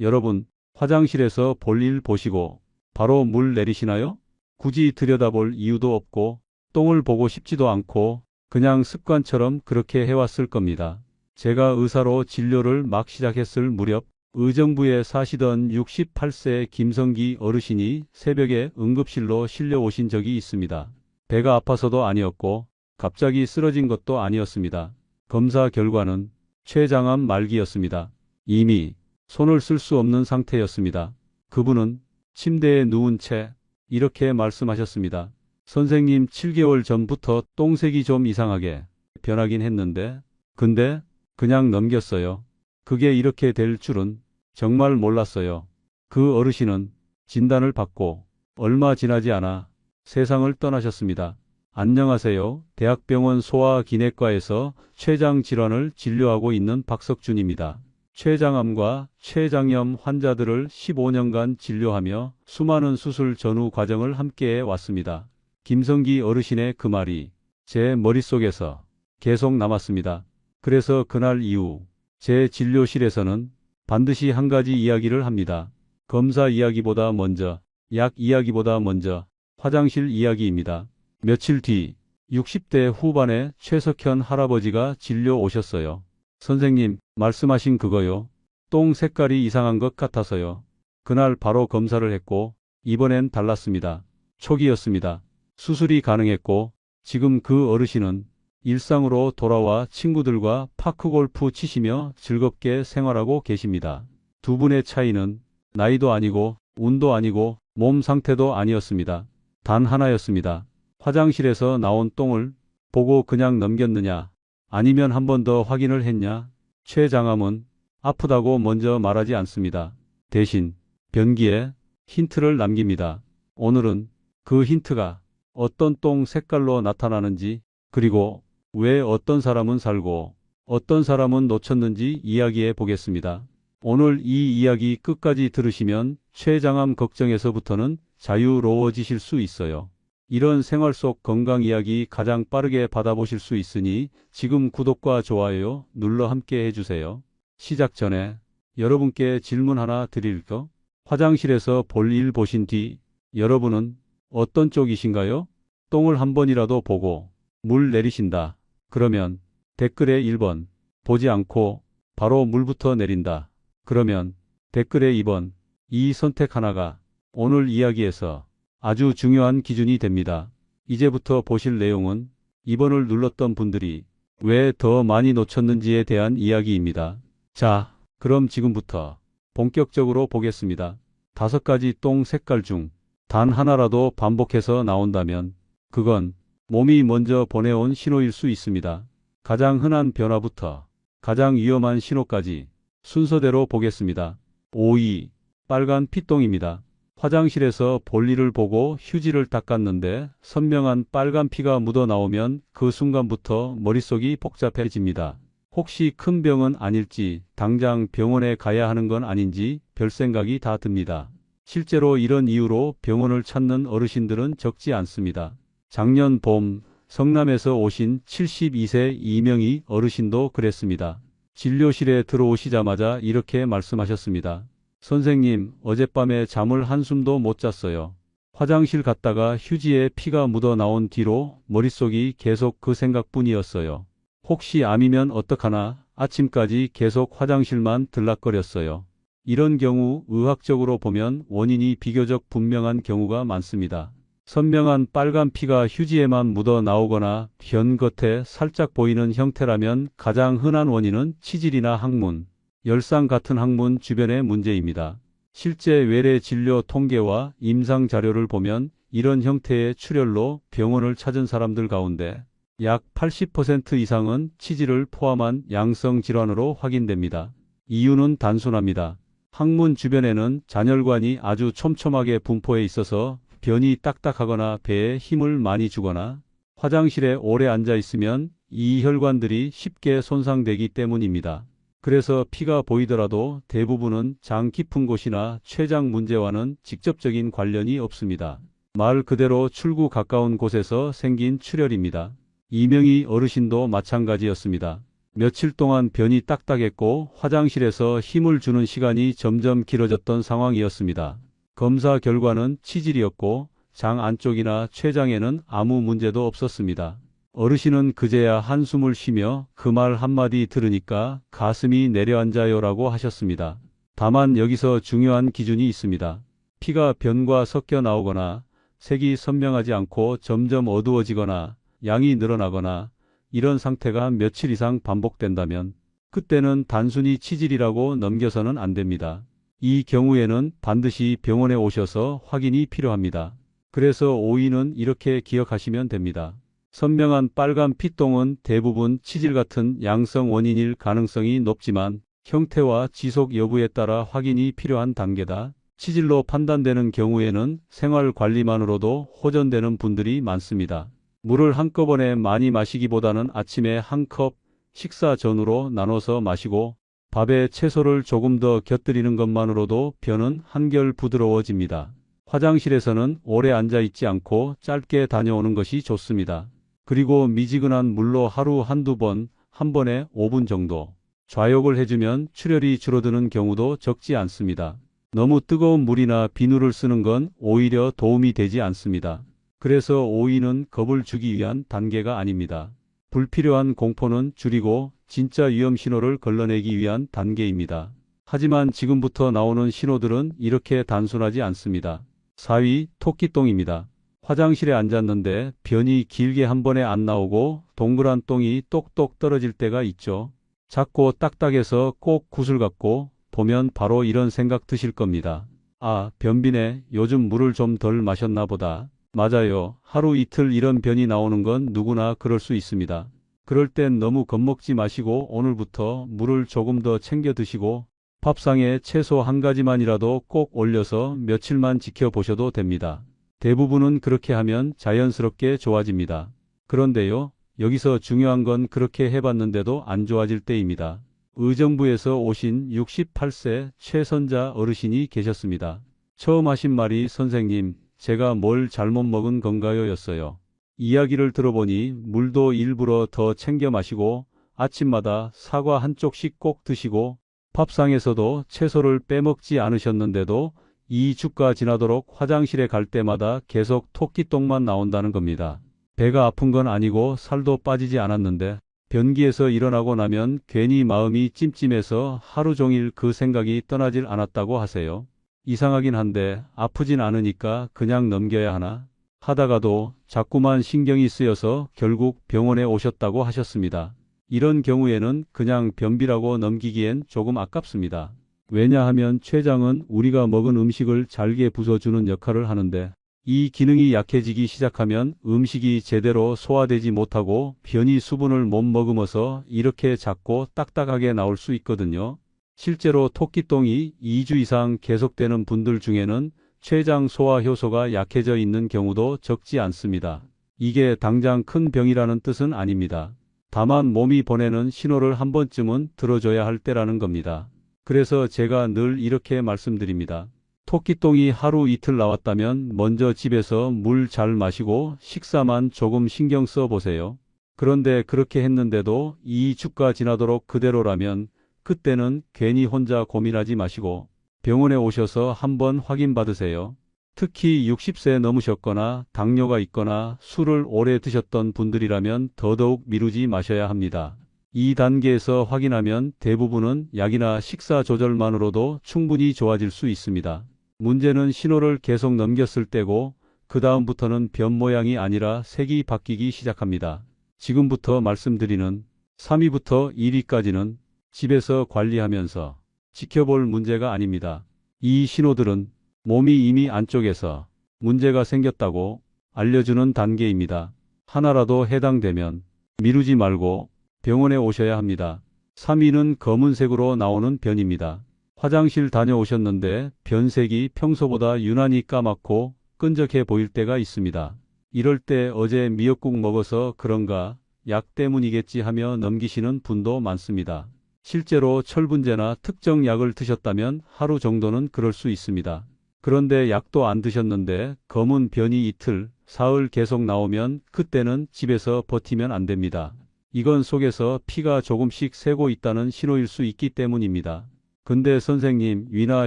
여러분, 화장실에서 볼일 보시고 바로 물 내리시나요? 굳이 들여다볼 이유도 없고 똥을 보고 싶지도 않고 그냥 습관처럼 그렇게 해왔을 겁니다. 제가 의사로 진료를 막 시작했을 무렵 의정부에 사시던 68세 김성기 어르신이 새벽에 응급실로 실려 오신 적이 있습니다. 배가 아파서도 아니었고 갑자기 쓰러진 것도 아니었습니다. 검사 결과는 췌장암 말기였습니다. 이미 손을 쓸 수 없는 상태였습니다. 그분은 침대에 누운 채 이렇게 말씀하셨습니다. 선생님, 7개월 전부터 똥색이 좀 이상하게 변하긴 했는데 근데 그냥 넘겼어요. 그게 이렇게 될 줄은 정말 몰랐어요. 그 어르신은 진단을 받고 얼마 지나지 않아 세상을 떠나셨습니다. 안녕하세요. 대학병원 소아기내과에서 췌장 질환을 진료하고 있는 박석준입니다. 췌장암과 췌장염 환자들을 15년간 진료하며 수많은 수술 전후 과정을 함께해 왔습니다. 김성기 어르신의 그 말이 제 머릿속에서 계속 남았습니다. 그래서 그날 이후 제 진료실에서는 반드시 한 가지 이야기를 합니다. 검사 이야기보다 먼저, 약 이야기보다 먼저 화장실 이야기입니다. 며칠 뒤 60대 후반의 최석현 할아버지가 진료 오셨어요. 선생님, 말씀하신 그거요. 똥 색깔이 이상한 것 같아서요. 그날 바로 검사를 했고 이번엔 달랐습니다. 초기였습니다. 수술이 가능했고 지금 그 어르신은 일상으로 돌아와 친구들과 파크골프 치시며 즐겁게 생활하고 계십니다. 두 분의 차이는 나이도 아니고 운도 아니고 몸 상태도 아니었습니다. 단 하나였습니다. 화장실에서 나온 똥을 보고 그냥 넘겼느냐, 아니면 한 번 더 확인을 했냐. 췌장암은 아프다고 먼저 말하지 않습니다. 대신 변기에 힌트를 남깁니다. 오늘은 그 힌트가 어떤 똥 색깔로 나타나는지, 그리고 왜 어떤 사람은 살고 어떤 사람은 놓쳤는지 이야기해 보겠습니다. 오늘 이 이야기 끝까지 들으시면 췌장암 걱정에서부터는 자유로워지실 수 있어요. 이런 생활 속 건강 이야기 가장 빠르게 받아보실 수 있으니 지금 구독과 좋아요 눌러 함께 해주세요. 시작 전에 여러분께 질문 하나 드릴까? 화장실에서 볼일 보신 뒤 여러분은 어떤 쪽이신가요? 똥을 한 번이라도 보고 물 내리신다. 그러면 댓글에 1번, 보지 않고 바로 물부터 내린다. 그러면 댓글에 2번, 이 선택 하나가 오늘 이야기에서 아주 중요한 기준이 됩니다. 이제부터 보실 내용은 2번을 눌렀던 분들이 왜 더 많이 놓쳤는지에 대한 이야기입니다. 자, 그럼 지금부터 본격적으로 보겠습니다. 5가지 똥 색깔 중 단 하나라도 반복해서 나온다면 그건 몸이 먼저 보내온 신호일 수 있습니다. 가장 흔한 변화부터 가장 위험한 신호까지 순서대로 보겠습니다. 5위, 빨간 피똥입니다. 화장실에서 볼일을 보고 휴지를 닦았는데 선명한 빨간 피가 묻어 나오면 그 순간부터 머릿속이 복잡해집니다. 혹시 큰 병은 아닐지, 당장 병원에 가야 하는 건 아닌지 별 생각이 다 듭니다. 실제로 이런 이유로 병원을 찾는 어르신들은 적지 않습니다. 작년 봄 성남에서 오신 72세 이명희 어르신도 그랬습니다. 진료실에 들어오시자마자 이렇게 말씀하셨습니다. 선생님, 어젯밤에 잠을 한숨도 못 잤어요. 화장실 갔다가 휴지에 피가 묻어 나온 뒤로 머릿속이 계속 그 생각뿐이었어요. 혹시 암이면 어떡하나 아침까지 계속 화장실만 들락거렸어요. 이런 경우 의학적으로 보면 원인이 비교적 분명한 경우가 많습니다. 선명한 빨간 피가 휴지에만 묻어 나오거나 변 겉에 살짝 보이는 형태라면 가장 흔한 원인은 치질이나 항문, 열상 같은 항문 주변의 문제입니다. 실제 외래 진료 통계와 임상 자료를 보면 이런 형태의 출혈로 병원을 찾은 사람들 가운데 약 80% 이상은 치질을 포함한 양성 질환으로 확인됩니다. 이유는 단순합니다. 항문 주변에는 잔혈관이 아주 촘촘하게 분포해 있어서 변이 딱딱하거나 배에 힘을 많이 주거나 화장실에 오래 앉아 있으면 이 혈관들이 쉽게 손상되기 때문입니다. 그래서 피가 보이더라도 대부분은 장 깊은 곳이나 췌장 문제와는 직접적인 관련이 없습니다. 말 그대로 출구 가까운 곳에서 생긴 출혈입니다. 이명희 어르신도 마찬가지였습니다. 며칠 동안 변이 딱딱했고 화장실에서 힘을 주는 시간이 점점 길어졌던 상황이었습니다. 검사 결과는 치질이었고 장 안쪽이나 췌장에는 아무 문제도 없었습니다. 어르신은 그제야 한숨을 쉬며 그 말 한마디 들으니까 가슴이 내려앉아요라고 하셨습니다. 다만 여기서 중요한 기준이 있습니다. 피가 변과 섞여 나오거나 색이 선명하지 않고 점점 어두워지거나 양이 늘어나거나 이런 상태가 며칠 이상 반복된다면 그때는 단순히 치질이라고 넘겨서는 안 됩니다. 이 경우에는 반드시 병원에 오셔서 확인이 필요합니다. 그래서 오이는 이렇게 기억하시면 됩니다. 선명한 빨간 피똥은 대부분 치질 같은 양성 원인일 가능성이 높지만 형태와 지속 여부에 따라 확인이 필요한 단계다. 치질로 판단되는 경우에는 생활 관리만으로도 호전되는 분들이 많습니다. 물을 한꺼번에 많이 마시기보다는 아침에 한 컵, 식사 전후로 나눠서 마시고 밥에 채소를 조금 더 곁들이는 것만으로도 변은 한결 부드러워집니다. 화장실에서는 오래 앉아 있지 않고 짧게 다녀오는 것이 좋습니다. 그리고 미지근한 물로 하루 한두 번, 한 번에 5분 정도 좌욕을 해주면 출혈이 줄어드는 경우도 적지 않습니다. 너무 뜨거운 물이나 비누를 쓰는 건 오히려 도움이 되지 않습니다. 그래서 오이는 겁을 주기 위한 단계가 아닙니다. 불필요한 공포는 줄이고 진짜 위험 신호를 걸러내기 위한 단계입니다. 하지만 지금부터 나오는 신호들은 이렇게 단순하지 않습니다. 4위, 토끼똥입니다. 화장실에 앉았는데 변이 길게 한 번에 안 나오고 동그란 똥이 똑똑 떨어질 때가 있죠. 작고 딱딱해서 꼭 구슬 같고 보면 바로 이런 생각 드실 겁니다. 아, 변비네. 요즘 물을 좀 덜 마셨나 보다. 맞아요. 하루 이틀 이런 변이 나오는 건 누구나 그럴 수 있습니다. 그럴 땐 너무 겁먹지 마시고 오늘부터 물을 조금 더 챙겨 드시고 밥상에 채소 한 가지만이라도 꼭 올려서 며칠만 지켜보셔도 됩니다. 대부분은 그렇게 하면 자연스럽게 좋아집니다. 그런데요, 여기서 중요한 건 그렇게 해봤는데도 안 좋아질 때입니다. 의정부에서 오신 68세 최선자 어르신이 계셨습니다. 처음 하신 말이 선생님, 제가 뭘 잘못 먹은 건가요? 였어요. 이야기를 들어보니 물도 일부러 더 챙겨 마시고 아침마다 사과 한 쪽씩 꼭 드시고 밥상에서도 채소를 빼먹지 않으셨는데도 2주가 지나도록 화장실에 갈 때마다 계속 토끼똥만 나온다는 겁니다. 배가 아픈 건 아니고 살도 빠지지 않았는데 변기에서 일어나고 나면 괜히 마음이 찜찜해서 하루 종일 그 생각이 떠나질 않았다고 하세요. 이상하긴 한데 아프진 않으니까 그냥 넘겨야 하나 하다가도 자꾸만 신경이 쓰여서 결국 병원에 오셨다고 하셨습니다. 이런 경우에는 그냥 변비라고 넘기기엔 조금 아깝습니다. 왜냐하면 췌장은 우리가 먹은 음식을 잘게 부숴주는 역할을 하는데 이 기능이 약해지기 시작하면 음식이 제대로 소화되지 못하고 변이 수분을 못 머금어서 이렇게 작고 딱딱하게 나올 수 있거든요. 실제로 토끼똥이 2주 이상 계속되는 분들 중에는 췌장 소화 효소가 약해져 있는 경우도 적지 않습니다. 이게 당장 큰 병이라는 뜻은 아닙니다. 다만 몸이 보내는 신호를 한 번쯤은 들어줘야 할 때라는 겁니다. 그래서 제가 늘 이렇게 말씀드립니다. 토끼똥이 하루 이틀 나왔다면 먼저 집에서 물 잘 마시고 식사만 조금 신경 써 보세요. 그런데 그렇게 했는데도 2주가 지나도록 그대로라면 그때는 괜히 혼자 고민하지 마시고 병원에 오셔서 한번 확인받으세요. 특히 60세 넘으셨거나 당뇨가 있거나 술을 오래 드셨던 분들이라면 더더욱 미루지 마셔야 합니다. 이 단계에서 확인하면 대부분은 약이나 식사 조절만으로도 충분히 좋아질 수 있습니다. 문제는 신호를 계속 넘겼을 때고 그 다음부터는 변 모양이 아니라 색이 바뀌기 시작합니다. 지금부터 말씀드리는 3위부터 1위까지는 집에서 관리하면서 지켜볼 문제가 아닙니다. 이 신호들은 몸이 이미 안쪽에서 문제가 생겼다고 알려주는 단계입니다. 하나라도 해당되면 미루지 말고 병원에 오셔야 합니다. 3위는 검은색으로 나오는 변입니다. 화장실 다녀오셨는데 변색이 평소보다 유난히 까맣고 끈적해 보일 때가 있습니다. 이럴 때 어제 미역국 먹어서 그런가 약 때문이겠지 하며 넘기시는 분도 많습니다. 실제로 철분제나 특정 약을 드셨다면 하루 정도는 그럴 수 있습니다. 그런데 약도 안 드셨는데 검은 변이 이틀, 사흘 계속 나오면 그때는 집에서 버티면 안 됩니다. 이건 속에서 피가 조금씩 새고 있다는 신호일 수 있기 때문입니다. 근데 선생님, 위나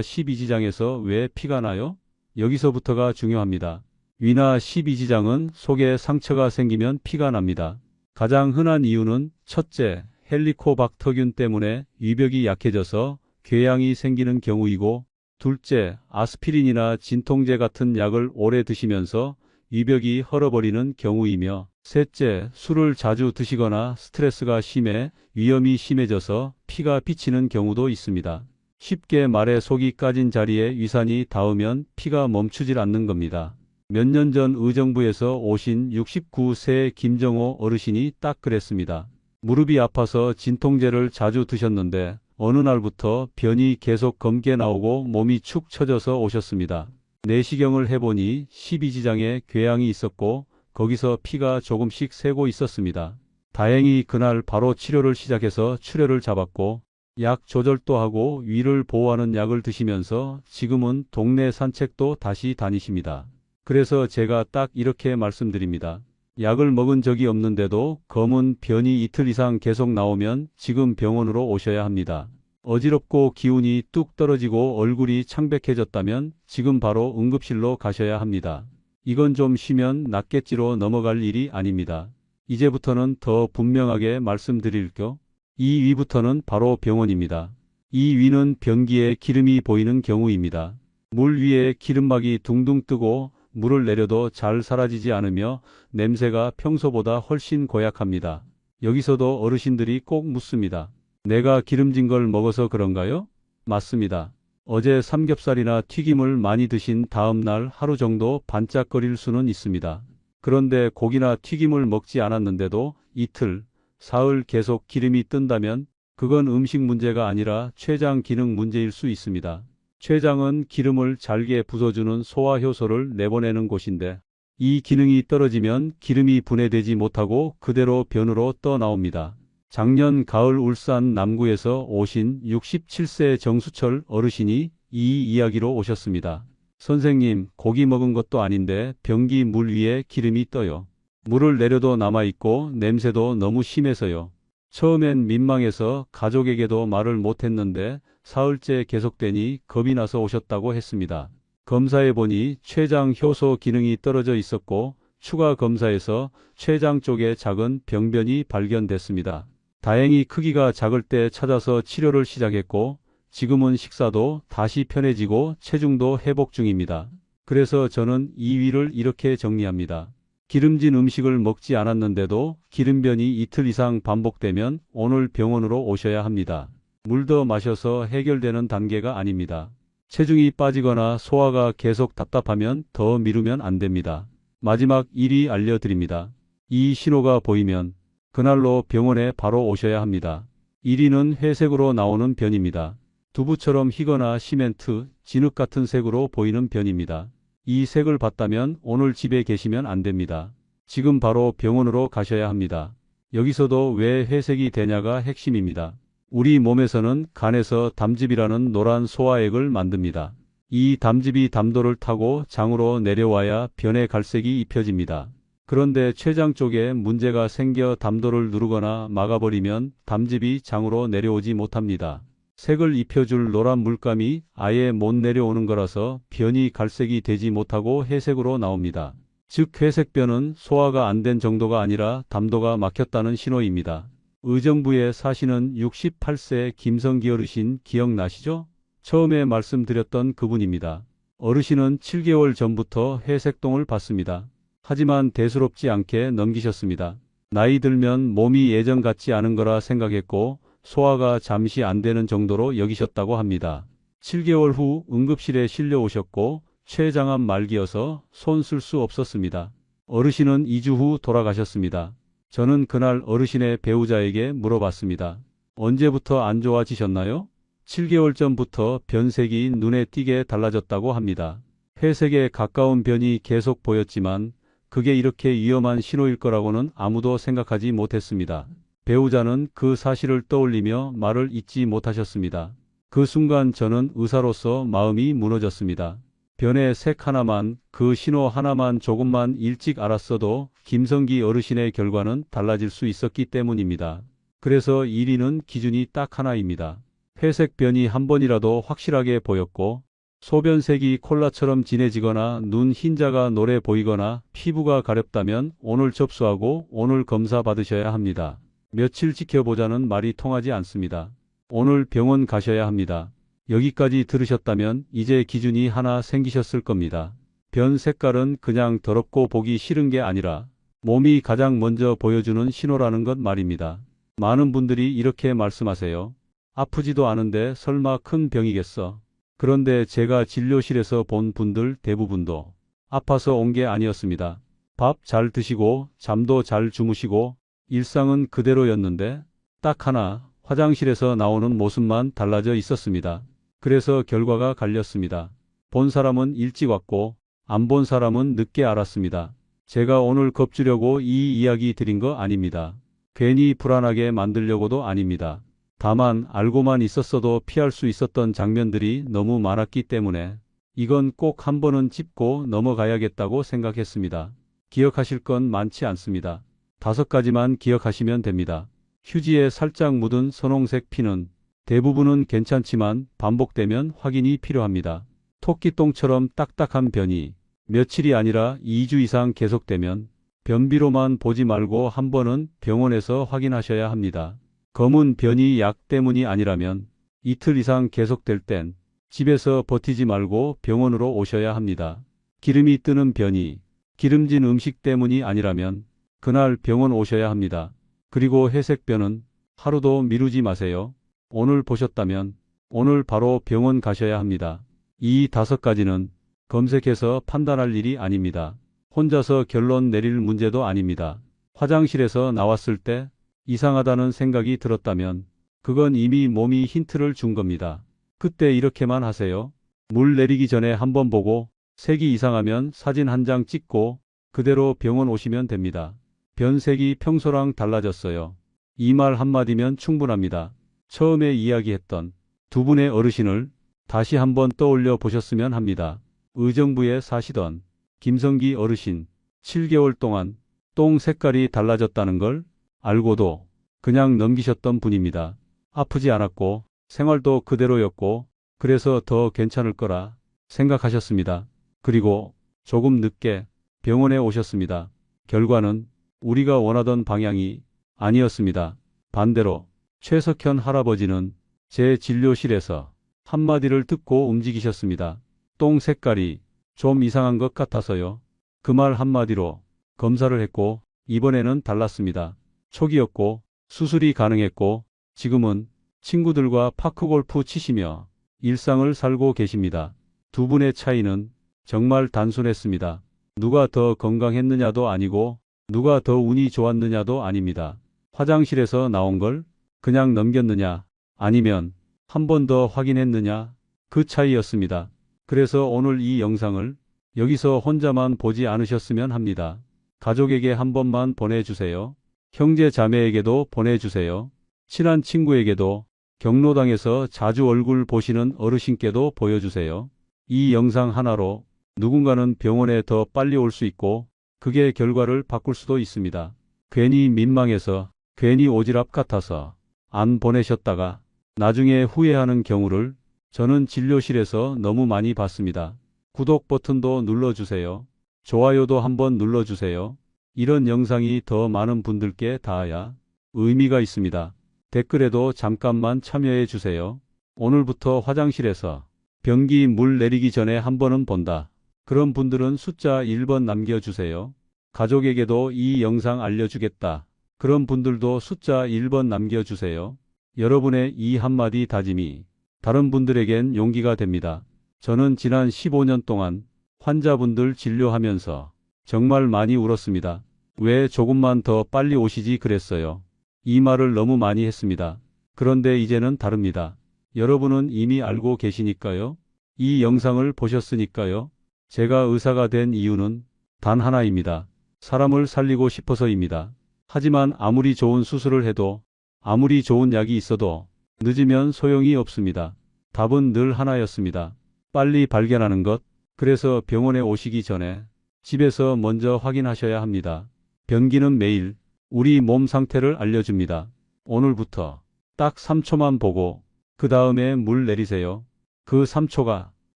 12지장에서 왜 피가 나요? 여기서부터가 중요합니다. 위나 12지장은 속에 상처가 생기면 피가 납니다. 가장 흔한 이유는 첫째, 헬리코박터균 때문에 위벽이 약해져서 궤양이 생기는 경우이고, 둘째, 아스피린이나 진통제 같은 약을 오래 드시면서 위벽이 헐어버리는 경우이며, 셋째, 술을 자주 드시거나 스트레스가 심해 위염이 심해져서 피가 비치는 경우도 있습니다. 쉽게 말해 속이 까진 자리에 위산이 닿으면 피가 멈추질 않는 겁니다. 몇 년 전 의정부에서 오신 69세 김정호 어르신이 딱 그랬습니다. 무릎이 아파서 진통제를 자주 드셨는데 어느 날부터 변이 계속 검게 나오고 몸이 축 처져서 오셨습니다. 내시경을 해보니 12지장에 궤양이 있었고 거기서 피가 조금씩 새고 있었습니다. 다행히 그날 바로 치료를 시작해서 출혈을 잡았고 약 조절도 하고 위를 보호하는 약을 드시면서 지금은 동네 산책도 다시 다니십니다. 그래서 제가 딱 이렇게 말씀드립니다. 약을 먹은 적이 없는데도 검은 변이 이틀 이상 계속 나오면 지금 병원으로 오셔야 합니다. 어지럽고 기운이 뚝 떨어지고 얼굴이 창백해졌다면 지금 바로 응급실로 가셔야 합니다. 이건 좀 쉬면 낫겠지로 넘어갈 일이 아닙니다. 이제부터는 더 분명하게 말씀드릴게요. 이 위부터는 바로 병원입니다. 이 위는 변기에 기름이 보이는 경우입니다. 물 위에 기름막이 둥둥 뜨고 물을 내려도 잘 사라지지 않으며 냄새가 평소보다 훨씬 고약합니다. 여기서도 어르신들이 꼭 묻습니다. 내가 기름진 걸 먹어서 그런가요? 맞습니다. 어제 삼겹살이나 튀김을 많이 드신 다음 날 하루 정도 반짝거릴 수는 있습니다. 그런데 고기나 튀김을 먹지 않았는데도 이틀, 사흘 계속 기름이 뜬다면 그건 음식 문제가 아니라 췌장 기능 문제일 수 있습니다. 췌장은 기름을 잘게 부숴주는 소화효소를 내보내는 곳인데 이 기능이 떨어지면 기름이 분해되지 못하고 그대로 변으로 떠나옵니다. 작년 가을 울산 남구에서 오신 67세 정수철 어르신이 이 이야기로 오셨습니다. 선생님, 고기 먹은 것도 아닌데 변기 물 위에 기름이 떠요. 물을 내려도 남아있고 냄새도 너무 심해서요. 처음엔 민망해서 가족에게도 말을 못했는데 사흘째 계속되니 겁이 나서 오셨다고 했습니다. 검사해보니 췌장 효소 기능이 떨어져 있었고 추가 검사에서 췌장 쪽에 작은 병변이 발견됐습니다. 다행히 크기가 작을 때 찾아서 치료를 시작했고 지금은 식사도 다시 편해지고 체중도 회복 중입니다. 그래서 저는 이 위를 이렇게 정리합니다. 기름진 음식을 먹지 않았는데도 기름변이 이틀 이상 반복되면 오늘 병원으로 오셔야 합니다. 물 더 마셔서 해결되는 단계가 아닙니다. 체중이 빠지거나 소화가 계속 답답하면 더 미루면 안 됩니다. 마지막 1위 알려드립니다. 이 신호가 보이면 그날로 병원에 바로 오셔야 합니다. 1위는 회색으로 나오는 변입니다. 두부처럼 희거나 시멘트, 진흙 같은 색으로 보이는 변입니다. 이 색을 봤다면 오늘 집에 계시면 안 됩니다. 지금 바로 병원으로 가셔야 합니다. 여기서도 왜 회색이 되냐가 핵심입니다. 우리 몸에서는 간에서 담즙이라는 노란 소화액을 만듭니다. 이 담즙이 담도를 타고 장으로 내려와야 변의 갈색이 입혀집니다. 그런데 췌장 쪽에 문제가 생겨 담도를 누르거나 막아버리면 담즙이 장으로 내려오지 못합니다. 색을 입혀줄 노란 물감이 아예 못 내려오는 거라서 변이 갈색이 되지 못하고 회색으로 나옵니다. 즉 회색변은 소화가 안 된 정도가 아니라 담도가 막혔다는 신호입니다. 의정부에 사시는 68세 김성기 어르신 기억나시죠? 처음에 말씀드렸던 그분입니다. 어르신은 7개월 전부터 회색동을 봤습니다. 하지만 대수롭지 않게 넘기셨습니다. 나이 들면 몸이 예전 같지 않은 거라 생각했고 소화가 잠시 안 되는 정도로 여기셨다고 합니다. 7개월 후 응급실에 실려 오셨고 췌장암 말기여서 손 쓸 수 없었습니다. 어르신은 2주 후 돌아가셨습니다. 저는 그날 어르신의 배우자에게 물어봤습니다. 언제부터 안 좋아지셨나요? 7개월 전부터 변색이 눈에 띄게 달라졌다고 합니다. 회색에 가까운 변이 계속 보였지만 그게 이렇게 위험한 신호일 거라고는 아무도 생각하지 못했습니다. 배우자는 그 사실을 떠올리며 말을 잇지 못하셨습니다. 그 순간 저는 의사로서 마음이 무너졌습니다. 변의 색 하나만, 그 신호 하나만 조금만 일찍 알았어도 김성기 어르신의 결과는 달라질 수 있었기 때문입니다. 그래서 1위는 기준이 딱 하나입니다. 회색 변이 한 번이라도 확실하게 보였고, 소변색이 콜라처럼 진해지거나 눈 흰자가 노래 보이거나 피부가 가렵다면 오늘 접수하고 오늘 검사 받으셔야 합니다. 며칠 지켜보자는 말이 통하지 않습니다. 오늘 병원 가셔야 합니다. 여기까지 들으셨다면 이제 기준이 하나 생기셨을 겁니다. 변 색깔은 그냥 더럽고 보기 싫은 게 아니라 몸이 가장 먼저 보여주는 신호라는 것 말입니다. 많은 분들이 이렇게 말씀하세요. 아프지도 않은데 설마 큰 병이겠어. 그런데 제가 진료실에서 본 분들 대부분도 아파서 온 게 아니었습니다. 밥 잘 드시고 잠도 잘 주무시고 일상은 그대로였는데 딱 하나 화장실에서 나오는 모습만 달라져 있었습니다. 그래서 결과가 갈렸습니다. 본 사람은 일찍 왔고 안 본 사람은 늦게 알았습니다. 제가 오늘 겁주려고 이 이야기 드린 거 아닙니다. 괜히 불안하게 만들려고도 아닙니다. 다만 알고만 있었어도 피할 수 있었던 장면들이 너무 많았기 때문에 이건 꼭 한 번은 짚고 넘어가야겠다고 생각했습니다. 기억하실 건 많지 않습니다. 5가지만 기억하시면 됩니다. 휴지에 살짝 묻은 선홍색 피는 대부분은 괜찮지만 반복되면 확인이 필요합니다. 토끼똥처럼 딱딱한 변이 며칠이 아니라 2주 이상 계속되면 변비로만 보지 말고 한 번은 병원에서 확인하셔야 합니다. 검은 변이 약 때문이 아니라면 이틀 이상 계속될 땐 집에서 버티지 말고 병원으로 오셔야 합니다. 기름이 뜨는 변이, 기름진 음식 때문이 아니라면 그날 병원 오셔야 합니다. 그리고 회색변은 하루도 미루지 마세요. 오늘 보셨다면 오늘 바로 병원 가셔야 합니다. 이 5가지는 검색해서 판단할 일이 아닙니다. 혼자서 결론 내릴 문제도 아닙니다. 화장실에서 나왔을 때 이상하다는 생각이 들었다면 그건 이미 몸이 힌트를 준 겁니다. 그때 이렇게만 하세요. 물 내리기 전에 한번 보고 색이 이상하면 사진 한 장 찍고 그대로 병원 오시면 됩니다. 변색이 평소랑 달라졌어요. 이 말 한마디면 충분합니다. 처음에 이야기했던 두 분의 어르신을 다시 한번 떠올려 보셨으면 합니다. 의정부에 사시던 김성기 어르신, 7개월 동안 똥 색깔이 달라졌다는 걸 알고도 그냥 넘기셨던 분입니다. 아프지 않았고 생활도 그대로였고 그래서 더 괜찮을 거라 생각하셨습니다. 그리고 조금 늦게 병원에 오셨습니다. 결과는 우리가 원하던 방향이 아니었습니다. 반대로 최석현 할아버지는 제 진료실에서 한마디를 듣고 움직이셨습니다. 똥 색깔이 좀 이상한 것 같아서요. 그 말 한마디로 검사를 했고 이번에는 달랐습니다. 초기였고 수술이 가능했고 지금은 친구들과 파크골프 치시며 일상을 살고 계십니다. 두 분의 차이는 정말 단순했습니다. 누가 더 건강했느냐도 아니고 누가 더 운이 좋았느냐도 아닙니다. 화장실에서 나온 걸 그냥 넘겼느냐 아니면 한 번 더 확인했느냐 그 차이였습니다. 그래서 오늘 이 영상을 여기서 혼자만 보지 않으셨으면 합니다. 가족에게 한 번만 보내주세요. 형제 자매에게도 보내주세요. 친한 친구에게도 경로당에서 자주 얼굴 보시는 어르신께도 보여주세요. 이 영상 하나로 누군가는 병원에 더 빨리 올 수 있고 그게 결과를 바꿀 수도 있습니다. 괜히 민망해서 괜히 오지랖 같아서 안 보내셨다가 나중에 후회하는 경우를 저는 진료실에서 너무 많이 봤습니다. 구독 버튼도 눌러주세요. 좋아요도 한번 눌러주세요. 이런 영상이 더 많은 분들께 닿아야 의미가 있습니다. 댓글에도 잠깐만 참여해 주세요. 오늘부터 화장실에서 변기 물 내리기 전에 한 번은 본다. 그런 분들은 숫자 1번 남겨주세요. 가족에게도 이 영상 알려주겠다. 그런 분들도 숫자 1번 남겨주세요. 여러분의 이 한마디 다짐이 다른 분들에겐 용기가 됩니다. 저는 지난 15년 동안 환자분들 진료하면서 정말 많이 울었습니다. 왜 조금만 더 빨리 오시지 그랬어요. 이 말을 너무 많이 했습니다. 그런데 이제는 다릅니다. 여러분은 이미 알고 계시니까요. 이 영상을 보셨으니까요. 제가 의사가 된 이유는 단 하나입니다. 사람을 살리고 싶어서입니다. 하지만 아무리 좋은 수술을 해도 아무리 좋은 약이 있어도 늦으면 소용이 없습니다. 답은 늘 하나였습니다. 빨리 발견하는 것, 그래서 병원에 오시기 전에 집에서 먼저 확인하셔야 합니다. 변기는 매일 우리 몸 상태를 알려줍니다. 오늘부터 딱 3초만 보고 그 다음에 물 내리세요. 그 3초가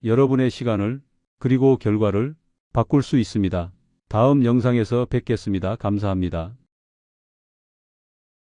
여러분의 시간을 그리고 결과를 바꿀 수 있습니다. 다음 영상에서 뵙겠습니다. 감사합니다.